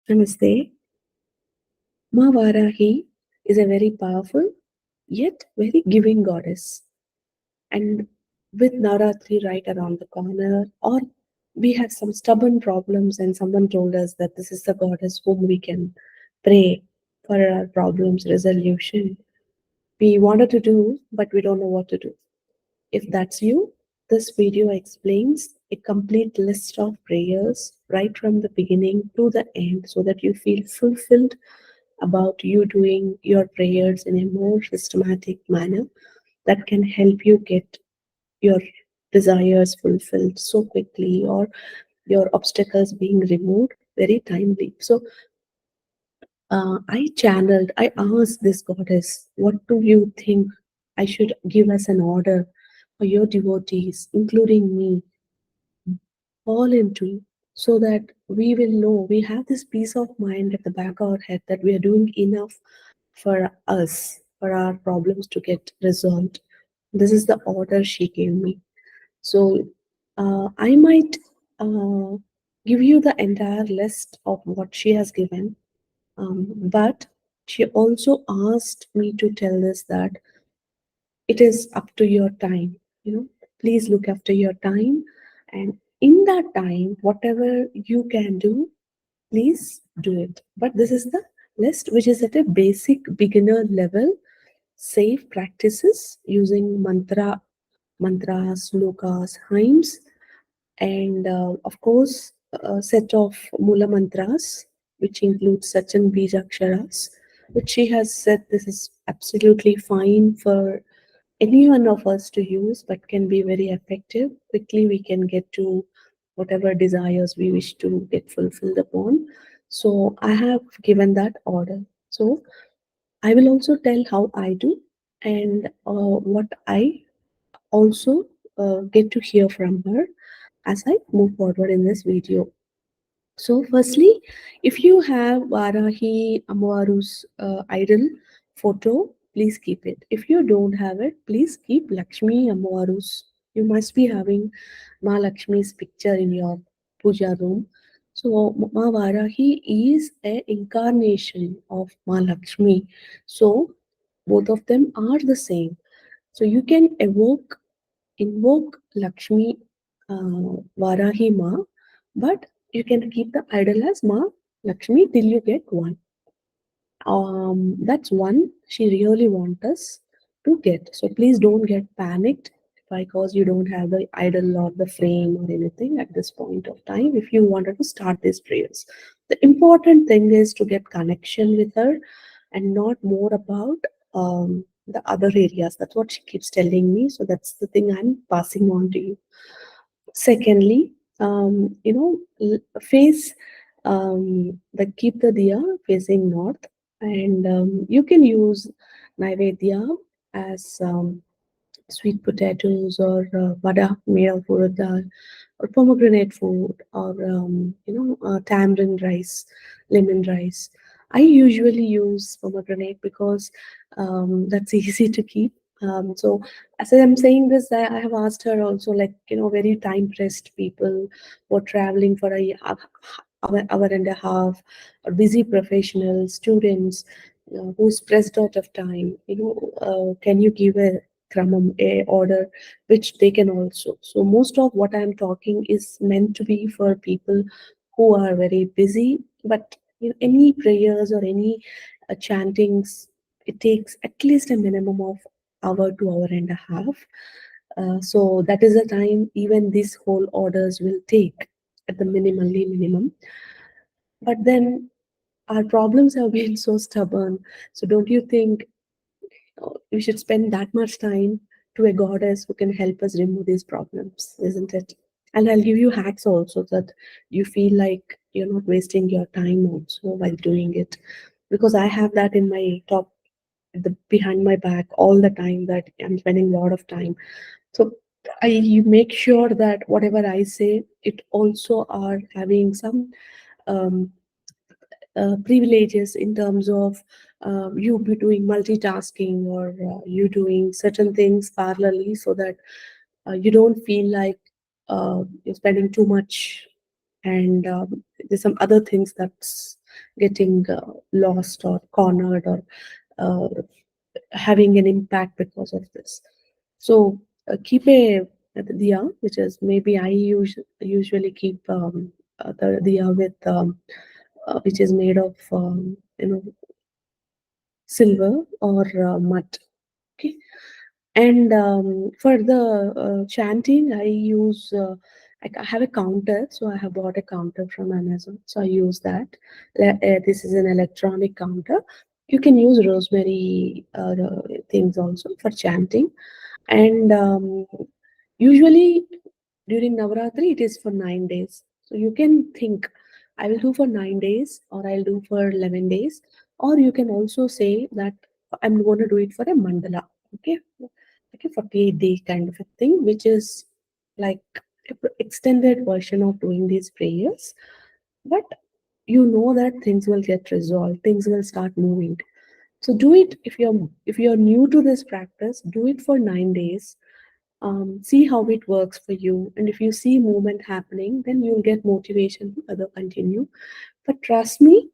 Namaste. Ma Varahi is a very powerful yet very giving goddess. And with Navaratri right around the corner, or we had some stubborn problems, and someone told us that this is the goddess whom we can pray for our problems resolution. We wanted to do, but we don't know what to do. If that's you, this video explains a complete list of prayers right from the beginning to the end so that you feel fulfilled about you doing your prayers in a more systematic manner that can help you get your desires fulfilled so quickly or your obstacles being removed very timely. So I asked this goddess, what do you think I should give as an order for your devotees, including me, fall into, so that we will know we have this peace of mind at the back of our head that we are doing enough for us, for our problems to get resolved. This is the order she gave me. So I might uh, give you the entire list of what she has given, but she also asked me to tell this that it is up to your time. Please look after your time, and in that time, whatever you can do, please do it. But this is the list which is at a basic beginner level, safe practices using mantras, slokas, hymns, and of course a set of mula mantras which includes Sachin Bijaksharas, which she has said this is absolutely fine for any one of us to use, but can be very effective. Quickly we can get to whatever desires we wish to get fulfilled upon. So I have given that order. So I will also tell how I do, and what I also get to hear from her as I move forward in this video. So, firstly, if you have Varahi Amvaru's idol photo, please keep it. If you don't have it, please keep Lakshmi Amvaru's. You must be having Ma Lakshmi's picture in your puja room. So, Ma Varahi is a incarnation of Ma Lakshmi. So, both of them are the same. So, you can invoke Lakshmi Varahi Ma, but you can keep the idol as Ma Lakshmi till you get one. That's one she really wants us to get. So please don't get panicked because you don't have the idol or the frame or anything at this point of time. If you wanted to start these prayers, the important thing is to get connection with her and not more about the other areas. That's what she keeps telling me. So that's the thing I'm passing on to you. Secondly, face the keep the diya facing north, and you can use naivedya as sweet potatoes or vada made of urad dal or pomegranate food or tamarind rice, lemon rice. I usually use pomegranate because that's easy to keep. So as I'm saying this, I have asked her also, like, very time pressed people who are traveling for hour and a half, or busy professionals, students who's pressed out of time. Can you give a Kramam, a order which they can also. So most of what I'm talking is meant to be for people who are very busy, but any prayers or any chantings, it takes at least a minimum of hour to hour and a half. So that is the time even these whole orders will take at the minimally minimum. But then our problems have been so stubborn. So don't you think we should spend that much time to a goddess who can help us remove these problems, isn't it? And I'll give you hacks also that you feel like you're not wasting your time also while doing it. Because I have that in my top, behind my back all the time that I'm spending a lot of time. So I make sure that whatever I say, it also are having some um, privileges in terms of you be doing multitasking or you doing certain things parallelly so that you don't feel like you're spending too much and there's some other things that's getting lost or cornered or uh, having an impact because of this. So keep a diya, which is maybe usually keep the diya with which is made of silver or mud. Okay, and for the chanting, I have a counter, so I have bought a counter from Amazon. So I use that. This is an electronic counter. You can use rosemary things also for chanting. And usually during Navaratri, it is for 9 days. So you can think, I will do for 9 days, or I'll do for 11 days, or you can also say that I'm going to do it for a mandala. Okay, like a 48-day kind of a thing, which is like extended version of doing these prayers. But you know that things will get resolved, things will start moving. So do it if you're new to this practice, do it for 9 days. See how it works for you, and if you see movement happening, then you'll get motivation to further continue. But trust me,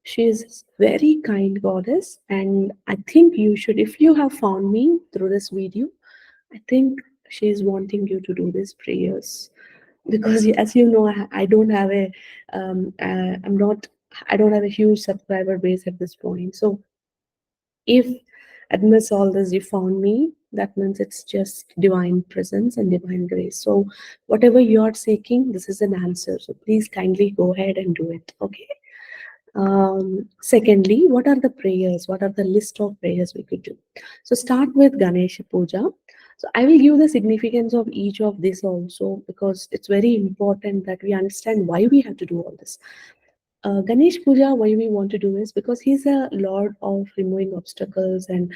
she is very kind goddess, and I think you should, if you have found me through this video, I think she is wanting you to do these prayers because, as you know, I don't have a, I'm not, I don't have a huge subscriber base at this point. So if amidst all this you found me, that means it's just divine presence and divine grace. So whatever you are seeking, this is an answer. So please kindly go ahead and do it. Okay. Secondly, what are the prayers? What are the list of prayers we could do? So start with Ganesha Puja. So I will give the significance of each of this also, because it's very important that we understand why we have to do all this. Ganesh Puja, why we want to do is because he's a lord of removing obstacles and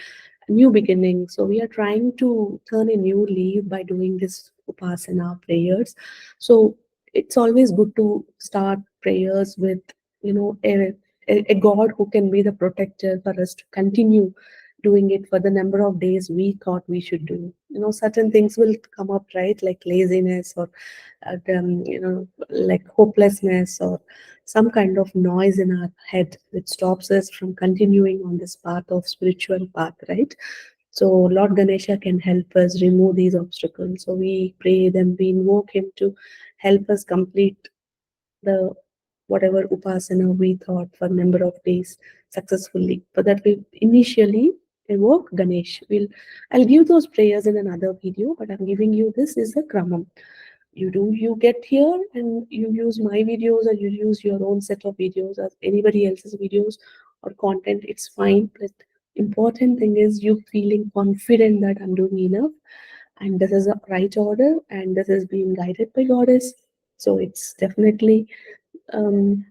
new beginnings. So we are trying to turn a new leaf by doing this upasana prayers. So it's always good to start prayers with, a god who can be the protector for us to continue doing it for the number of days we thought we should do. Certain things will come up, right? Like laziness, or like hopelessness, or some kind of noise in our head which stops us from continuing on this path of spiritual path, right? So Lord Ganesha can help us remove these obstacles. So we pray them, we invoke him to help us complete the whatever upasana we thought for number of days successfully. For that we initially invoke Ganesh. I'll give those prayers in another video, but I'm giving you this is a kramam. You get here and you use my videos, or you use your own set of videos or anybody else's videos or content, it's fine. But important thing is you feeling confident that I'm doing enough, and this is a right order, and this is being guided by goddess. So it's definitely um,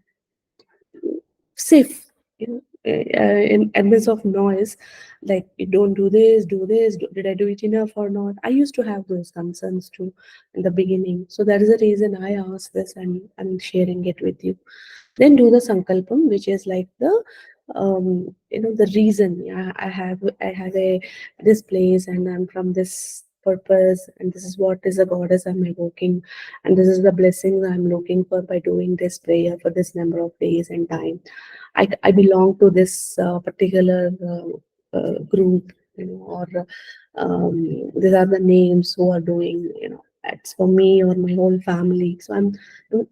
safe, in amidst of noise, like you don't do this, do this, did I do it enough or not? I used to have those concerns too in the beginning. So that is the reason I asked this, and I'm sharing it with you. Then do the sankalpam, which is like the reason. Yeah, I have a this place, and I'm from this purpose, and this is what is a goddess I'm evoking, and this is the blessings I'm looking for by doing this prayer for this number of days and time. I belong to this particular group, or these are the names who are doing, it's for me or my whole family. So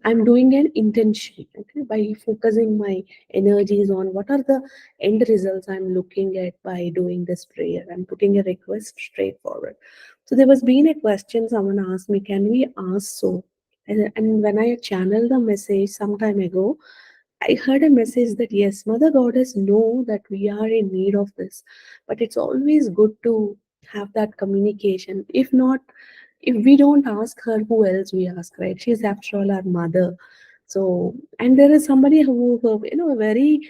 I'm doing an intention, okay, by focusing my energies on what are the end results I'm looking at by doing this prayer. I'm putting a request straightforward. So there was been a question someone asked me, can we ask so? And when I channeled the message some time ago, I heard a message that yes, Mother Goddess know that we are in need of this, but it's always good to have that communication. If not, if we don't ask her, who else we ask, right? She's after all our mother. So, and there is somebody who a very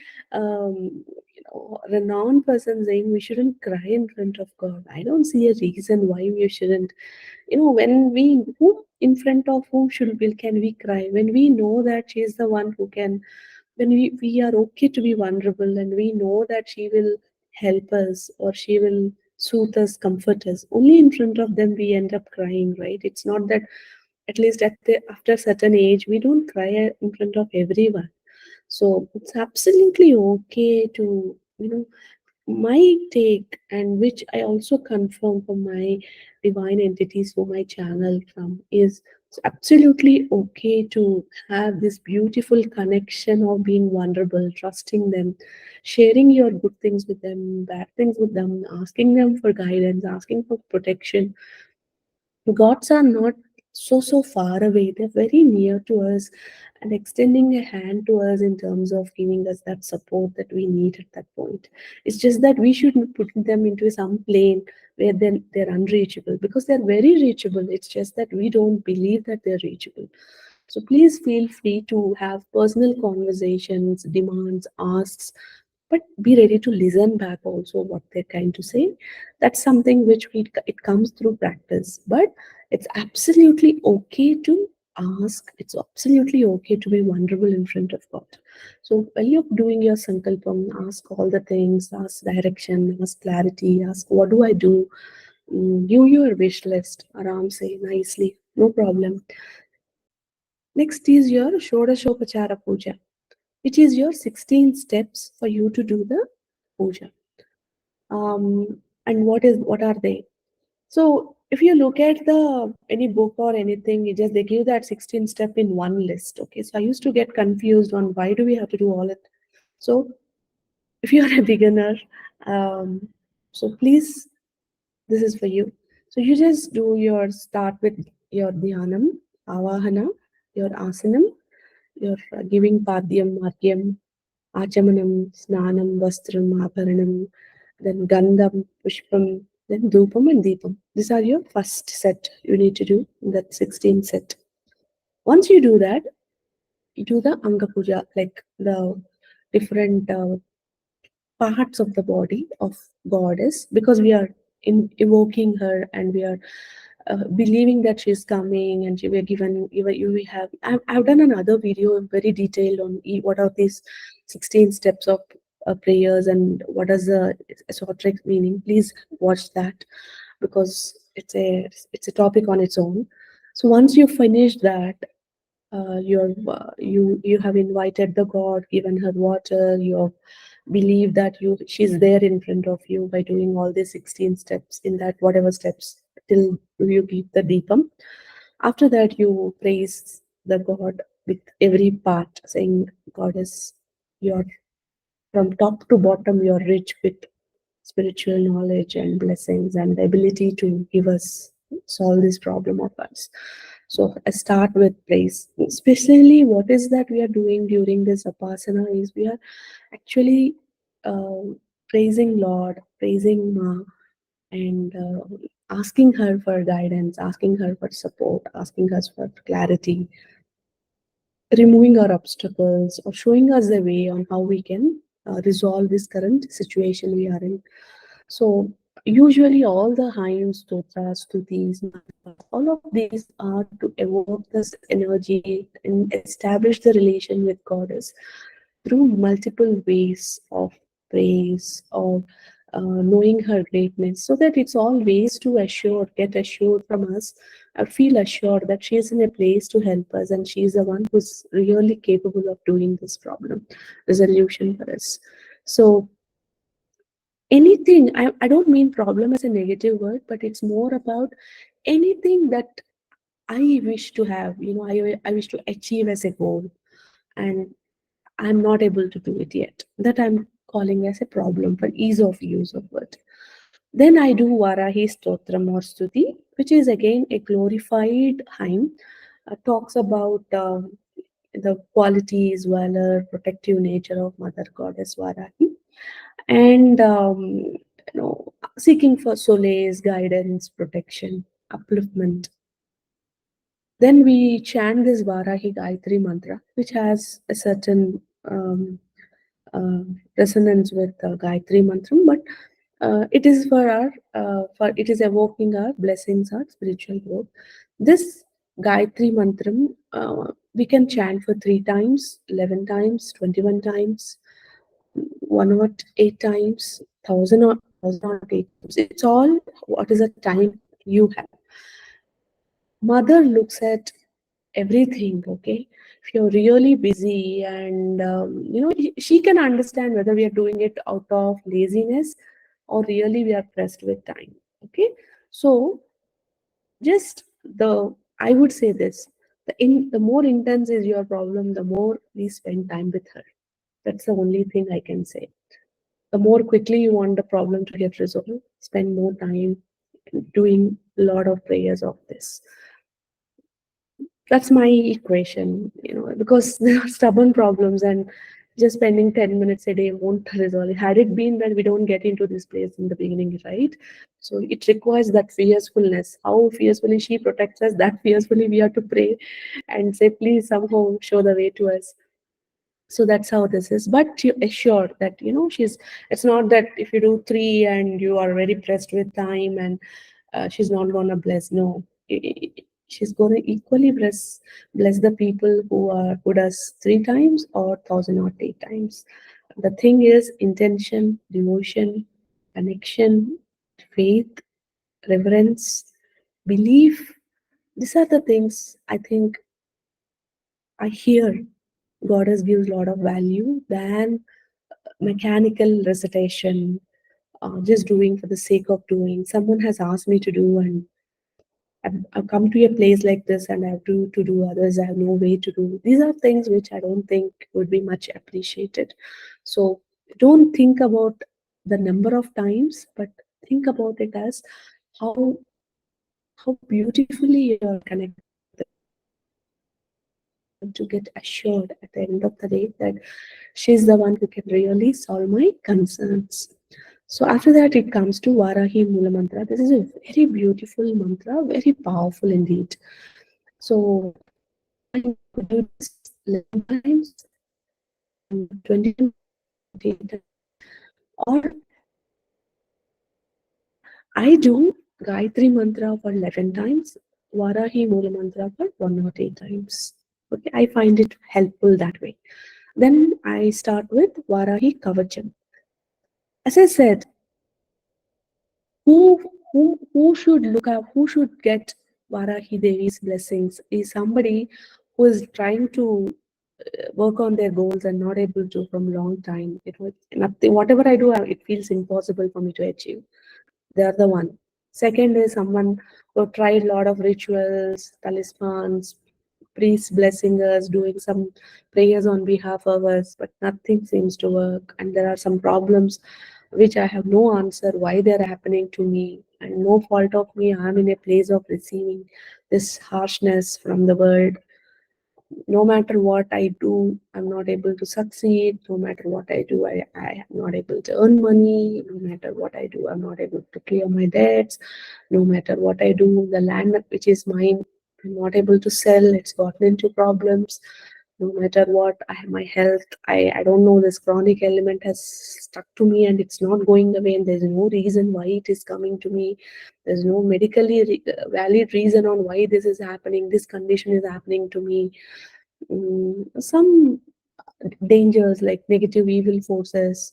renowned person saying we shouldn't cry in front of God. I don't see a reason why we shouldn't. When we who in front of whom should we can we cry when we know that she is the one who can, when we are okay to be vulnerable, and we know that she will help us, or she will soothe us, comfort us. Only in front of them we end up crying, right? It's not that, at least after a certain age, we don't cry in front of everyone. So it's absolutely okay to, my take, and which I also confirm for my divine entities whom I channel from, is it's absolutely okay to have this beautiful connection of being vulnerable, trusting them, sharing your good things with them, bad things with them, asking them for guidance, asking for protection. Gods are not so far away. They're very near to us and extending a hand to us in terms of giving us that support that we need at that point. It's just that we shouldn't put them into some plane where they're unreachable, because they're very reachable. It's just that we don't believe that they're reachable. So please feel free to have personal conversations, demands, asks, but be ready to listen back also what they're trying to say. That's something which it comes through practice. But it's absolutely okay to ask. It's absolutely okay to be vulnerable in front of God. So when you're doing your sankalpam, ask all the things, ask direction, ask clarity, ask what do I do. Give your wish list, aram say nicely, no problem. Next is your Shodashopachara Puja, which is your 16 steps for you to do the puja. And what are they? So if you look at the any book or anything, it just they give that 16 step in one list. Okay, so I used to get confused on why do we have to do all it. So if you are a beginner, um, so please, this is for you. So you just do your start with your dhyanam, avahana, your asanam, your giving padhyam, margyam, Achamanam, Snanam, Vastram, Abharanam, then Gandham, Pushpam, then Dhupam and Deepam. These are your first set you need to do in that 16 set. Once you do that, you do the Anga Puja, like the different parts of the body of goddess, because we are evoking her and we are believing that she's coming, and she we are given we have I've done another video very detailed on what are these 16 steps of prayers and what is the esoteric meaning. Please watch that, because it's a topic on its own. So once you finish that, you have invited the god, given her water, you have believe that she's there in front of you by doing all these 16 steps in that whatever steps till you keep the deepam. After that, you praise the god with every part, saying, Goddess, you're from top to bottom, you're rich with spiritual knowledge and blessings and the ability to give us solve this problem of us. So I start with praise. Especially what is that we are doing during this upasana is we are actually uh, praising Lord, praising Ma, and asking her for guidance, asking her for support, asking us for clarity, removing our obstacles, or showing us the way on how we can resolve this current situation we are in. So usually all the hymns, stotras, stutis, mantras, all of these are to evoke this energy and establish the relation with Goddess through multiple ways of praise, of knowing her greatness, so that it's all ways to get assured from us, feel assured that she is in a place to help us and she is the one who's really capable of doing this problem resolution for us. So anything, I don't mean problem as a negative word, but it's more about anything that I wish to have, I wish to achieve as a goal, and I'm not able to do it yet. That I'm calling as a problem for ease of use of it. Then I do Varahi Stotram or Stuti, which is again a glorified hymn, talks about the qualities, valor, protective nature of Mother Goddess Varahi, and seeking for solace, guidance, protection, upliftment. Then we chant this Varahi Gayatri mantra, which has a certain uh, resonance with Gayatri mantra, but it is for it is evoking our blessings, our spiritual growth. This Gayatri mantra we can chant for 3 times, 11 times, 21 times, 108 times, 1,008 times. It's all what is the time you have. Mother looks at everything. Okay, if you're really busy, and she can understand whether we are doing it out of laziness or really we are pressed with time. Okay, so just the I would say this: the more intense is your problem, the more please spend time with her. That's the only thing I can say. The more quickly you want the problem to get resolved, spend more time doing a lot of prayers of this. That's my equation, because there are stubborn problems, and just spending 10 minutes a day won't resolve it. Had it been that we don't get into this place in the beginning, right? So it requires that fearfulness. How fiercely she protects us, that fiercely we have to pray and say, please somehow show the way to us. So that's how this is, but you assure that it's not that if you do three and you are very pressed with time, and she's not gonna bless. No, she's gonna equally bless the people who does 3 times or 1,008 times. The thing is intention, devotion, connection, faith, reverence, belief. These are the things I think I hear goddess gives a lot of value than mechanical recitation, just doing for the sake of doing. Someone has asked me to do, and I've come to a place like this, and I have to do others. I have no way to do. These are things which I don't think would be much appreciated. So don't think about the number of times, but think about it as how how beautifully you are connected with the goddess, and to get assured at the end of the day that she's the one who can really solve my concerns. So after that, it comes to Varahi Mula Mantra. This is a very beautiful mantra, very powerful indeed. So you could do this 11 times, 22, 28 times, or I do Gayatri Mantra for 11 times, Varahi Mula Mantra for 108 times. Okay, I find it helpful that way. Then I start with Varahi Kavacham. As I said, who should look up, who should get Varahi Devi's blessings is somebody who is trying to work on their goals and not able to from long time. Nothing, whatever I do, it feels impossible for me to achieve. They are the one. Second is someone who tried a lot of rituals, talismans, priests blessing us, doing some prayers on behalf of us, but nothing seems to work. And there are some problems which I have no answer why they're happening to me, and no fault of me. I'm in a place of receiving this harshness from the world. No matter what I do, I'm not able to succeed. No matter what I do, I am not able to earn money. No matter what I do, I'm not able to clear my debts. No matter what I do, the land which is mine, I'm not able to sell. It's gotten into problems. No matter what, I have my health. I don't know, this chronic element has stuck to me and it's not going away, and there's no reason why it is coming to me. There's no medically valid reason on why this is happening. This condition is happening to me. Some dangers like negative evil forces.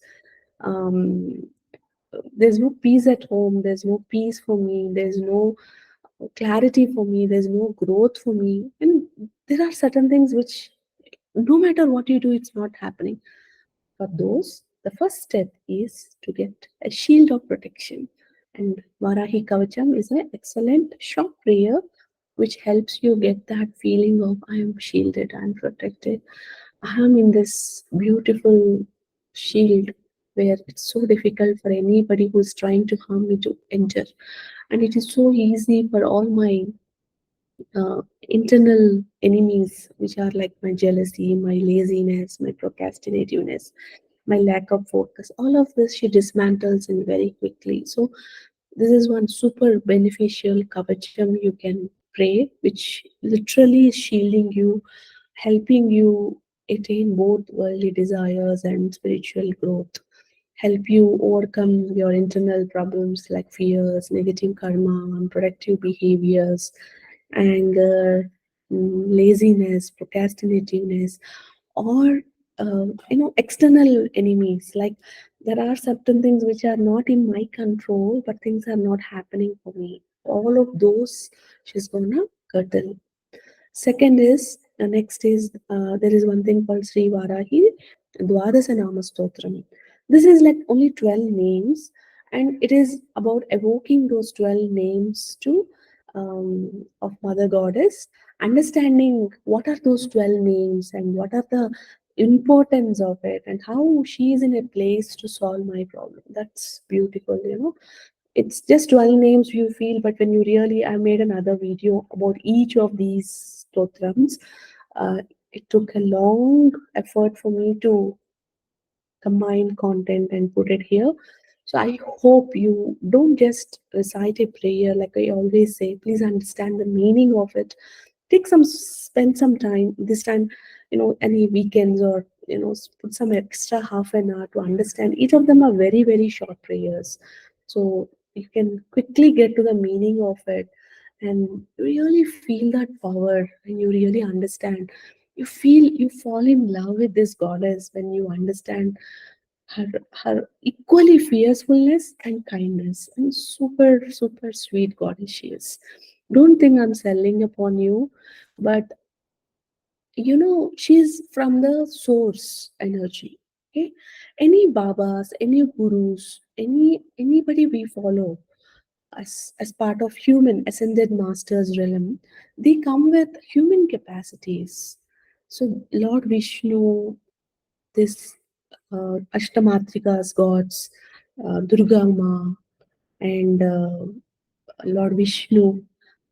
Um, there's no peace at home. There's no peace for me. There's no clarity for me. There's no growth for me. And there are certain things which, no matter what you do, it's not happening. For those, the first step is to get a shield of protection. And Varahi Kavacham is an excellent short prayer which helps you get that feeling of I am shielded, I am protected, I am in this beautiful shield where it's so difficult for anybody who's trying to harm me to enter. And it is so easy for all my internal enemies, which are like my jealousy, my laziness, my procrastinativeness, my lack of focus. All of this she dismantles in very quickly. So this is one super beneficial kavacham you can pray, which literally is shielding you, helping you attain both worldly desires and spiritual growth, help you overcome your internal problems like fears, negative karma, unproductive behaviors, anger, laziness, procrastinativeness, or external enemies. Like there are certain things which are not in my control, but things are not happening for me. All of those she's gonna curtail. Second is, next is, there is one thing called Sri Varahi Dwadasa Nama Stotram. This is like only 12 names, and it is about evoking those 12 names to of Mother Goddess, understanding what are those 12 names and what are the importance of it and how she is in a place to solve my problem. That's beautiful, you know. It's just 12 names you feel, but when you really, I made another video about each of these stotrams. uh, it took a long effort for me to combine content and put it here. So I hope you don't just recite a prayer. Like I always say, please understand the meaning of it. Spend some time this time, you know, any weekends, or you know, put some extra half an hour to understand. Each of them are very, very short prayers, so you can quickly get to the meaning of it, and you really feel that power, and you really understand. You feel, you fall in love with this goddess when you understand her her equally fiercefulness and kindness, and super, super sweet goddess she is. Don't think I'm selling upon you, but you know, she's from the source energy. Okay, any babas, any gurus, anybody we follow as part of human ascended masters realm, they come with human capacities. So Lord Vishnu, this Ashtamatrikas gods, Durga Ma, and Lord Vishnu,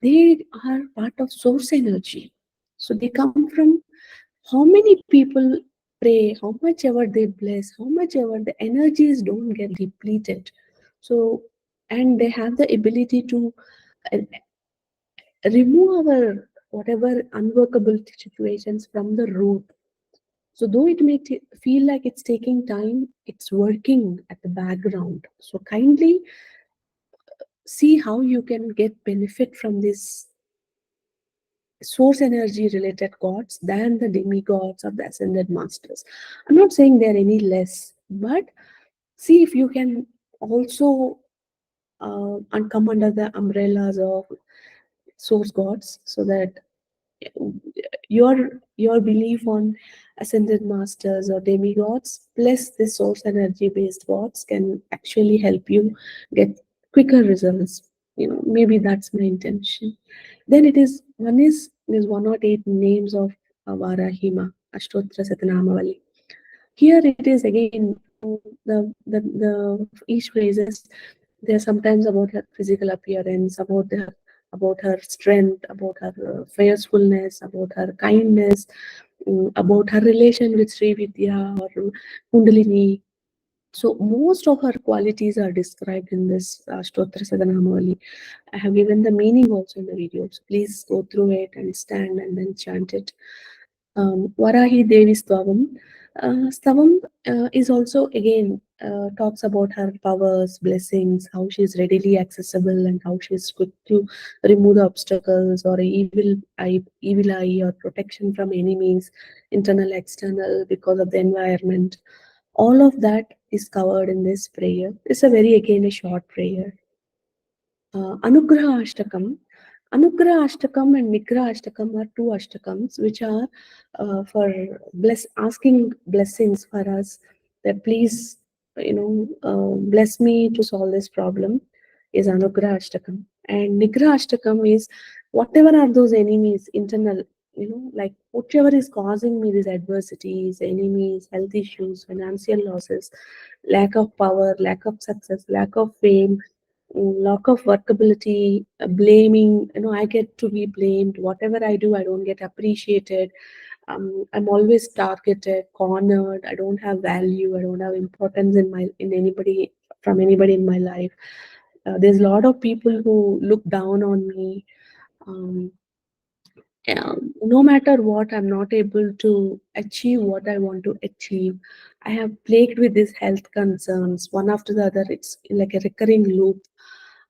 they are part of source energy. So they come from how many people pray, how much ever they bless, how much ever the energies don't get depleted. So, and they have the ability to uh, remove our whatever unworkable situations from the root. So though it may feel like it's taking time, it's working at the background. So kindly see how you can get benefit from this source energy related gods than the demigods or the ascended masters. I'm not saying they're any less, but see if you can also and come under the umbrellas of source gods, so that your belief on ascended masters or demigods plus the source energy based gods can actually help you get quicker results. You know, maybe that's my intention. Then it is one is there's 108 names of Varahima Ashtotra Satanamavali. Here it is again, the each phrases, they're sometimes about her physical appearance, about her strength, about her fiercefulness, about her kindness, about her relation with Sri Vidya or Kundalini. So most of her qualities are described in this Stotra Sadanamavali. I have given the meaning also in the video. So please go through it and stand and then chant it. Varahi Devi Stavam. Stavam is also again talks about her powers, blessings, how she is readily accessible, and how she is quick to remove the obstacles or evil eye or protection from enemies, internal, external, because of the environment. All of that is covered in this prayer. It's a very again a short prayer. Anugraha Ashtakam. Anugraha Ashtakam and Nigraha Ashtakam are two Ashtakams which are for asking blessings for us, that please, you know, bless me to solve this problem, is Anugraha Ashtakam. And Nigraha Ashtakam is whatever are those enemies, internal, you know, like whatever is causing me these adversities, enemies, health issues, financial losses, lack of power, lack of success, lack of fame, lack of workability, blaming. You know, I get to be blamed. Whatever I do, I don't get appreciated. I'm always targeted, cornered. I don't have value. I don't have importance in anybody, from anybody in my life. There's a lot of people who look down on me. Um, no matter what, I'm not able to achieve what I want to achieve. I have plagued with these health concerns, one after the other. It's like a recurring loop.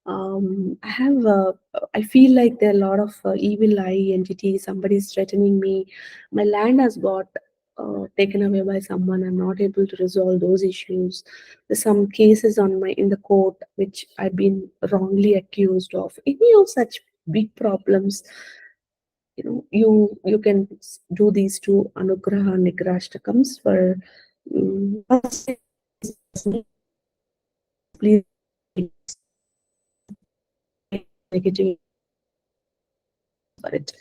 I feel like there are a lot of evil eye entities. Somebody's threatening me. My land has got taken away by someone. I'm not able to resolve those issues. There's some cases in the court which I've been wrongly accused of. Any of such big problems, you can do these two anugraha nigrashtakams for first please negative for it.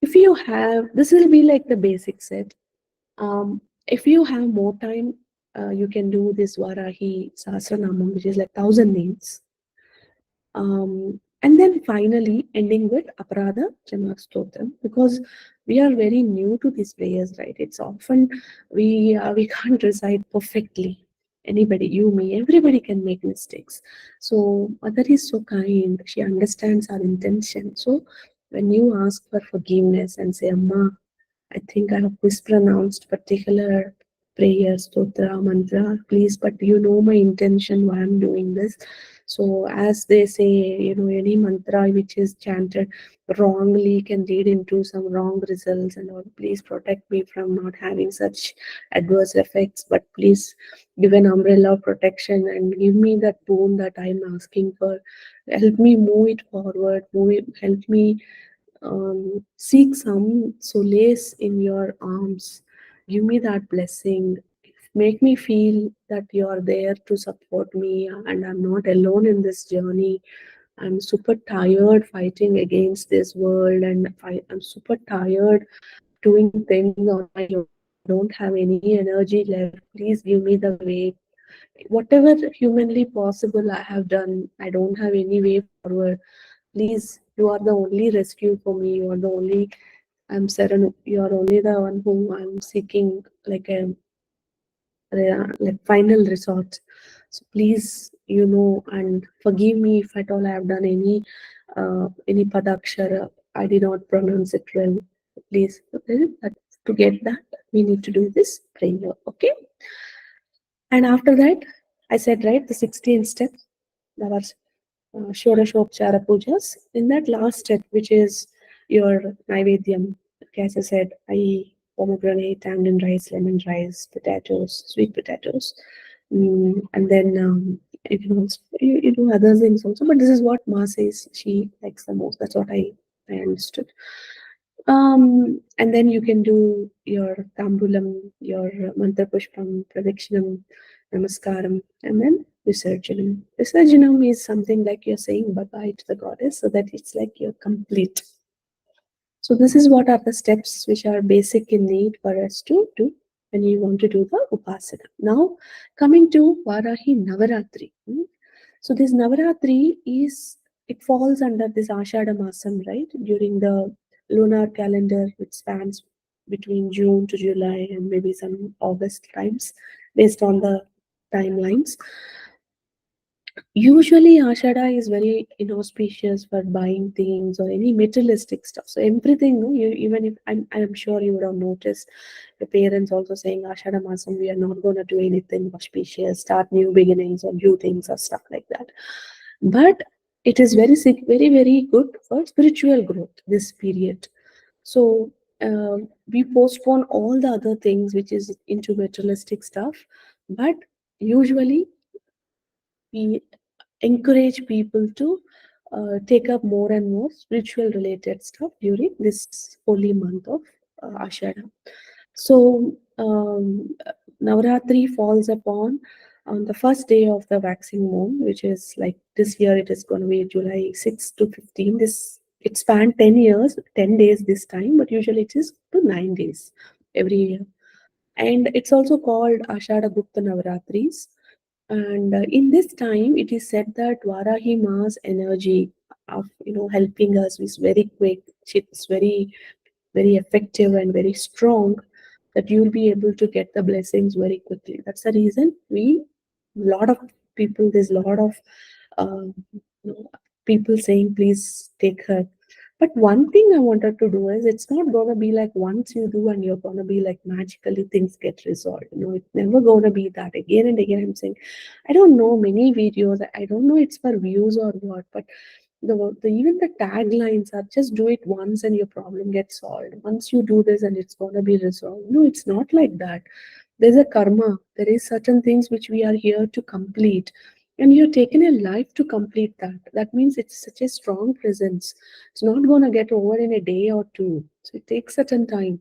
If you have, this will be like the basic set. If you have more time, you can do this Varahi Sahasranamam, which is like 1,000 names. And then finally ending with Aparadha Chama Stotram, because we are very new to these prayers, right? It's often we can't recite perfectly. Anybody, you, me, everybody can make mistakes. So Mother is so kind; she understands our intention. So when you ask for forgiveness and say, "Amma, I think I have mispronounced particular prayer, stotra, mantra, please, but you know my intention why I'm doing this." So, as they say, any mantra which is chanted wrongly can lead into some wrong results and all. Please protect me from not having such adverse effects, but please give an umbrella of protection and give me that boon that I'm asking for. Help me move it forward, help me seek some solace in your arms. Give me that blessing. Make me feel that you are there to support me and I'm not alone in this journey. I'm super tired fighting against this world and I'm super tired doing things on my own. I don't have any energy left. Please give me the way. Whatever humanly possible I have done, I don't have any way forward. Please, you are the only rescue for me. You are the only, I'm certain, you are only the one whom I'm seeking like like final resort. So please, and forgive me if at all I have done any padakshara. I did not pronounce it well. Please, okay? But to get that, we need to do this prayer. Okay. And after that, I said, right, the 16th step, that was Shodashopchara pujas. In that last step, which is your Naivedyam, okay, as I said, pomegranate, tamarind rice, lemon rice, potatoes, sweet potatoes. And then you do other things also, but this is what Ma says she likes the most. That's what I understood. And then you can do your tambulam, your mantra pushpam, pradakshinam, namaskaram, and then Visarjanam. Visarjanam is something like you're saying bye-bye to the goddess, so that it's like you're complete. So this is what are the steps which are basic in need for us to do when you want to do the Upasana. Now, coming to Varahi Navaratri. So this Navaratri it falls under this Ashada Masam, right? During the lunar calendar, which spans between June to July and maybe some August times, based on the timelines. Usually, Ashada is very inauspicious for buying things or any materialistic stuff. So everything, no, even if I'm sure you would have noticed the parents also saying Ashada Masam, we are not going to do anything auspicious, start new beginnings or new things or stuff like that. But it is very, very good for spiritual growth this period. So we postpone all the other things which is into materialistic stuff, but usually we encourage people to take up more and more spiritual related stuff during this holy month of Ashada. So Navaratri falls upon on the first day of the waxing moon, which is like this year it is going to be July 6 to 15. It spanned 10 years, 10 days this time, but usually it is to 9 days every year. And it's also called Ashada Gupta Navaratris. And in this time, it is said that Varahi Ma's energy of helping us is very quick. It's very very effective and very strong. That you'll be able to get the blessings very quickly. That's the reason lot of people. There's a lot of people saying, please take her. But one thing I wanted to do is it's not gonna be like once you do and you're gonna be like magically things get resolved. It's never gonna be that. Again and again, I'm saying, I don't know many videos. I don't know it's for views or what, but even the taglines are just do it once and your problem gets solved. Once you do this and it's gonna be resolved. No, it's not like that. There's a karma. There is certain things which we are here to complete. and you're taken a life to complete that. That means it's such a strong presence. It's not going to get over in a day or two. So it takes certain time.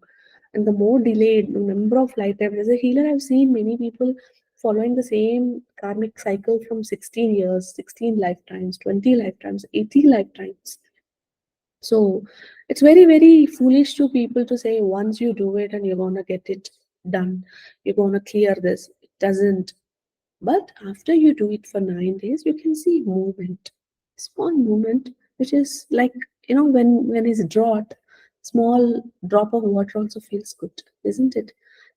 And the more delayed, the number of lifetimes. As a healer, I've seen many people following the same karmic cycle from 16 years, 16 lifetimes, 20 lifetimes, 80 lifetimes. So it's very, very foolish to people to say once you do it and you're gonna get it done, you're gonna clear this. It doesn't. But after you do it for 9 days, you can see movement, small movement, which is like, when it's drought, small drop of water also feels good, isn't it?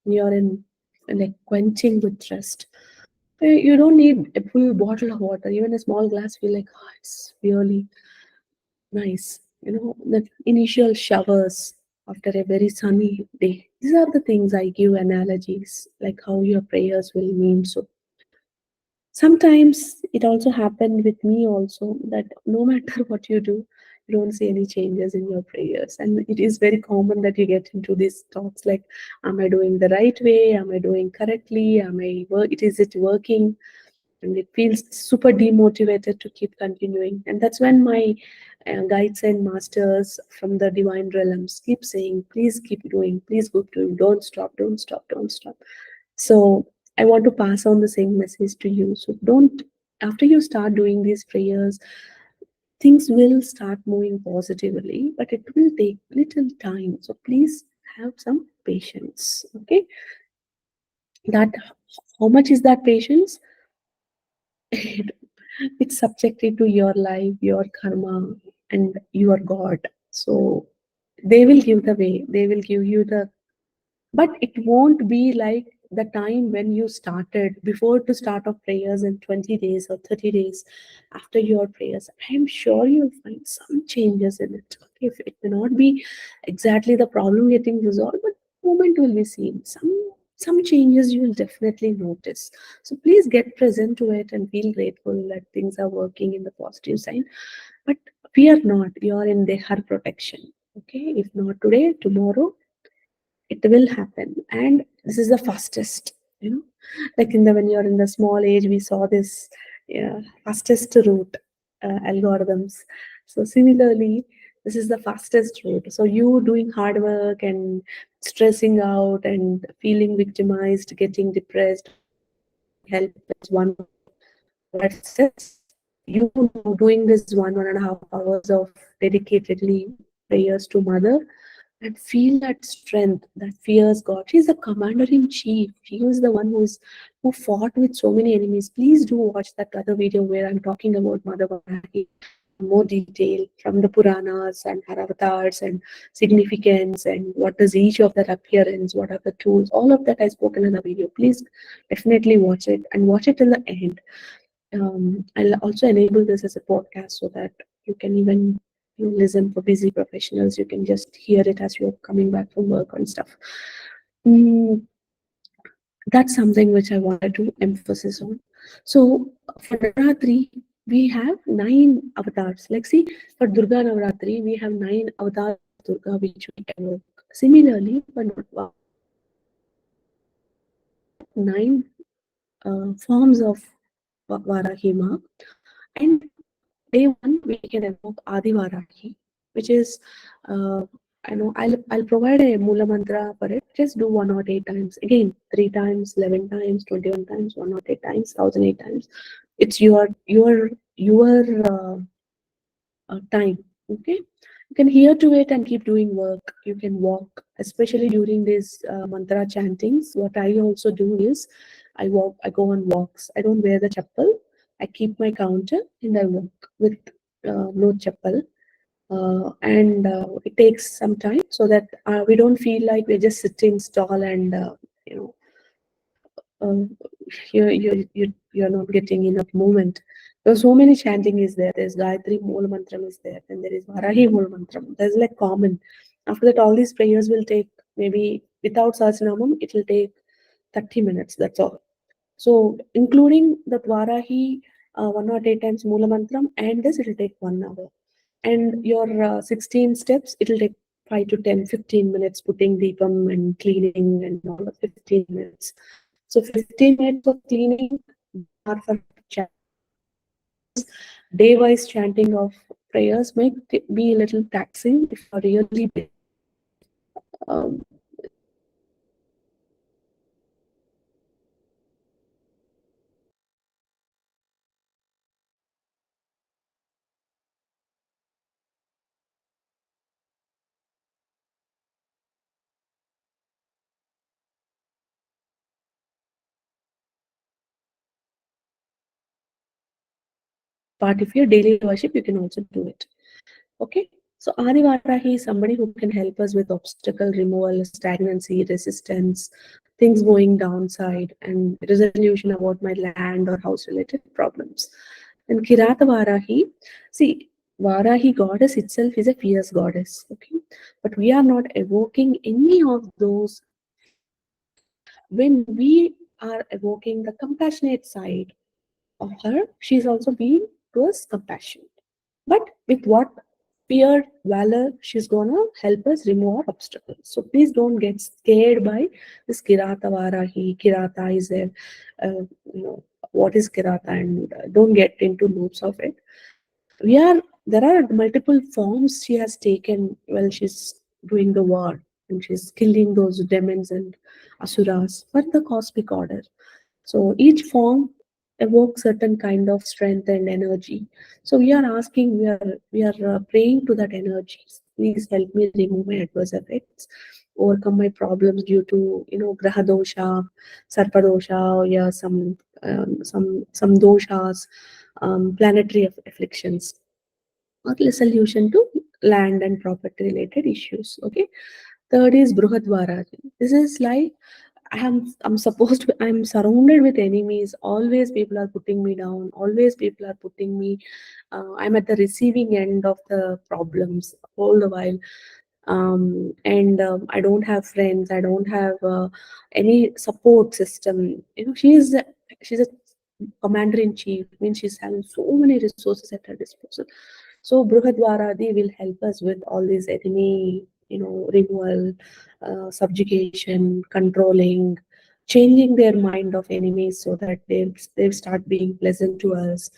You're in like quenching with rest. You don't need a full bottle of water. Even a small glass feel like, oh, it's really nice. The initial showers after a very sunny day. These are the things I give analogies, like how your prayers will mean. So sometimes it also happened with me also that no matter what you do, you don't see any changes in your prayers. And it is very common that you get into these talks like, am I doing the right way? Am I doing correctly? Is it working? And it feels super demotivated to keep continuing. And that's when my guides and masters from the divine realms keep saying, please keep doing, please keep doing, don't stop, don't stop, don't stop. So I want to pass on the same message to you. So don't, after you start doing these prayers, things will start moving positively, but it will take little time. So please have some patience. Okay. That, how much is that patience? It's subjected to your life, your karma, and your God. So they will give the way, they will give you the, but it won't be like the time when you started before to start of prayers in 20 days or 30 days after your prayers. I am sure you'll find some changes in it. Okay, if it may not be exactly the problem getting resolved, but movement will be seen. Some changes you will definitely notice. So please get present to it and feel grateful that things are working in the positive side. But fear not, you are in their protection. Okay, if not today, tomorrow it will happen. And this is the fastest, like when you're in the small age, we saw this, yeah, fastest route algorithms. So similarly, this is the fastest route. So you doing hard work and stressing out and feeling victimized, getting depressed, feeling helpless, one versus you doing this 1.5 hours of dedicatedly prayers to mother and feel that strength that fears God. She's the commander in chief. She is the one who fought with so many enemies. Please do watch that other video where I'm talking about Mother Varahi in more detail from the Puranas and her avatars and significance and what does each of that appearance, what are the tools, all of that I spoken in the video. Please definitely watch it and watch it till the end. I'll also enable this as a podcast so that you can even listen for busy professionals. You can just hear it as you're coming back from work and stuff. Mm, that's something which I wanted to emphasize on. So for Navaratri, we have 9 avatars. Like see, for Durga Navaratri, we have 9 avatars of Durga which we evoke. Similarly, for we have 9 forms of Varahi Ma. And day one, we can evoke Adi Varahi, which is, I know I'll provide a Mula mantra for it. Just do 108 times. Again, 3 times, 11 times, 21 times, 108 times, 1008 times. It's your time. Okay, you can hear to it and keep doing work. You can walk, especially during these mantra chantings. What I also do is, I walk. I go on walks. I don't wear the chappal. I keep my counter and I walk with no chappal. And it takes some time so that we don't feel like we're just sitting stall and you know um, you're not getting enough movement. There's so many chanting is there. There's Gayatri Mool Mantram is there, and there is Varahi Mool Mantram. There's like common. After that, all these prayers will take maybe without Sahasranamam, it will take 30 minutes. That's all. So including the Varahi 108 times Moola Mantram and this, it will take 1 hour. And your 16 steps, it will take 5 to 10, 15 minutes putting deepam and cleaning and all of 15 minutes. So 15 minutes of cleaning, 1 hour for chanting. day-wise chanting of prayers might be a little taxing if you are really busy. Um, part of your daily worship, you can also do it. Okay. So Adi Varahi is somebody who can help us with obstacle removal, stagnancy, resistance, things going downside, and resolution about my land or house related problems. And Kirata Varahi, see, Varahi goddess itself is a fierce goddess. Okay. But we are not evoking any of those. When we are evoking the compassionate side of her, she's also being to us compassionate. But with what fear, valor, she's gonna help us remove our obstacles. So please don't get scared by this Kirata Varahi. Kirata is a, you know, what is Kirata, and don't get into loops of it. There are multiple forms she has taken while she's doing the war, and she's killing those demons and asuras for the cosmic order. So each form evokes certain kind of strength and energy. So we are asking, we are praying to that energy. Please help me remove my adverse effects, overcome my problems due to graha dosha, sarpa dosha, or yeah, some doshas, planetary afflictions, or solution to land and property related issues. Okay. Third is Bruhadwara. This is like I'm surrounded with enemies. Always people are putting me down. Always people are putting me. I'm at the receiving end of the problems all the while. And I don't have friends. I don't have any support system. She's a commander in chief. Means she's having so many resources at her disposal. So Bruhadwaradi will help us with all these enemy, removal, subjugation, controlling, changing their mind of enemies so that they start being pleasant to us,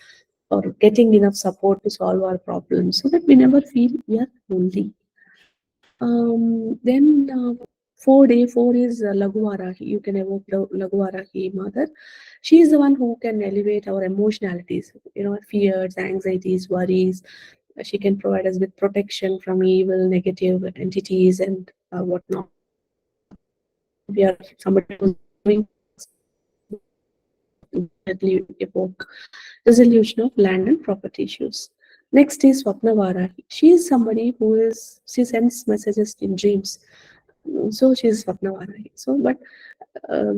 or getting enough support to solve our problems so that we never feel we are lonely. Then 4 is Laguvarahi. You can evoke the Laguvarahi mother. She is the one who can elevate our emotionalities, fears, anxieties, worries. She can provide us with protection from evil, negative entities, and whatnot. We are somebody who's doing evoke resolution of land and property issues. Next is Swapnavara. She is somebody she sends messages in dreams. So she is Swapnavara. So, but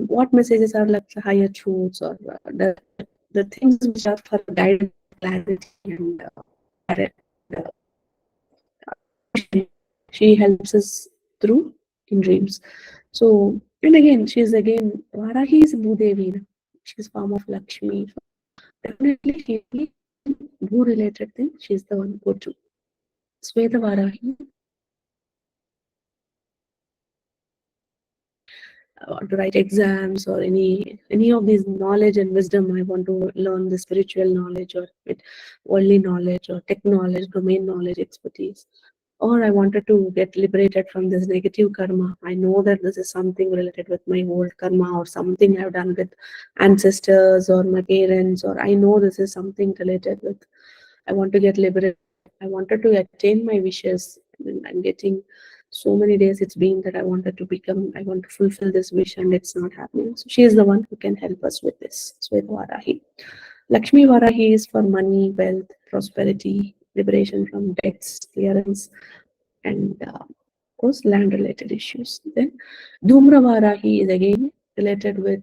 what messages are like the higher truths, or the things which are for guidance, clarity, and uh, she helps us through in dreams. So, and again, again, Varahi is Bhudevi. She's form of Lakshmi. Definitely, she Bhu related thing, she's the one go to. Sweta Varahi, want to write exams or any of these knowledge and wisdom. I want to learn the spiritual knowledge, or worldly knowledge, or tech knowledge, domain knowledge, expertise. Or I wanted to get liberated from this negative karma. I know that this is something related with my old karma, or something I've done with ancestors or my parents, or I know this is something related with. I want to get liberated. I wanted to attain my wishes. I'm getting so many days it's been that I want to fulfill this wish, and it's not happening. So she is the one who can help us with this. Sweta Varahi. Lakshmi Varahi is for money, wealth, prosperity, liberation from debts, clearance, and of course land related issues. Then Dhumra Varahi is again related with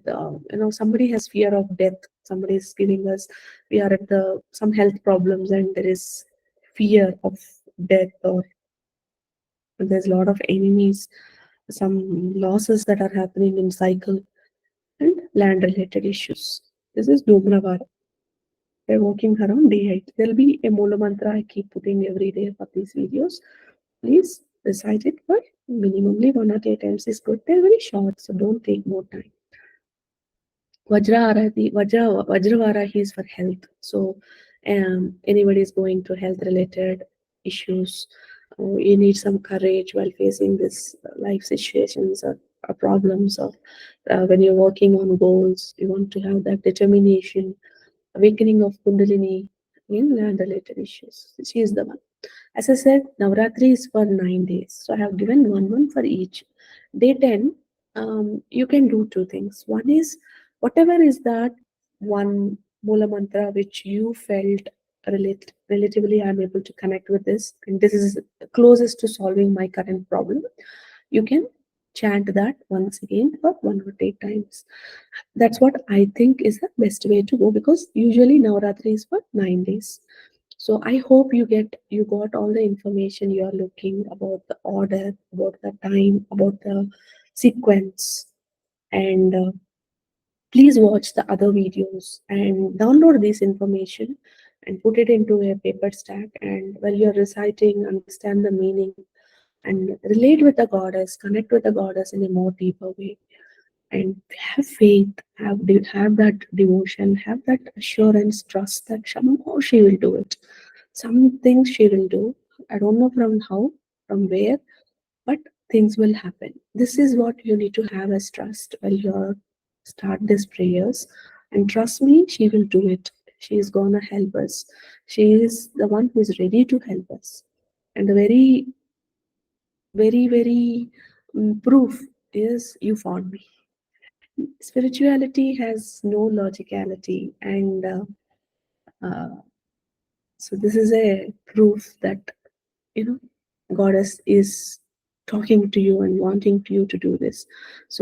somebody has fear of death. Somebody is giving us, we are at the some health problems, and there is fear of death, or there's a lot of enemies, some losses that are happening in cycle, and land related issues. This is Dhumra. We're working around day 8. There'll be a Mula mantra I keep putting every day for these videos. Please recite it for minimally 1 or 2 times is good. They're very short, so don't take more time. Vajravarahi is for health. So Anybody is going through health related issues, you need some courage while facing this life situations or problems, or when you're working on goals, you want to have that determination, awakening of kundalini in land related issues. She is the one. As I said, Navratri is for 9 days. So I have given one for each. Day 10, you can do two things. One is whatever is that one Mula mantra which you felt relatively, I'm able to connect with this, and this is closest to solving my current problem. You can chant that once again for 1 or 8 times. That's what I think is the best way to go, because usually Navratri is for 9 days. So I hope you got all the information you are looking about, the order, about the time, about the sequence, and please watch the other videos and download this information and put it into a paper stack. And while you're reciting, understand the meaning and relate with the goddess, connect with the goddess in a more deeper way, and have faith, have that devotion, have that assurance, trust that somehow she will do it. Some things she will do. I don't know from how, from where, but things will happen. This is what you need to have as trust while you start these prayers. And trust me, she will do it. She is gonna help us. She is the one who is ready to help us. And the very proof is you found me. Spirituality has no logicality, and uh, so this is a proof that you know goddess is talking to you and wanting you to do this. So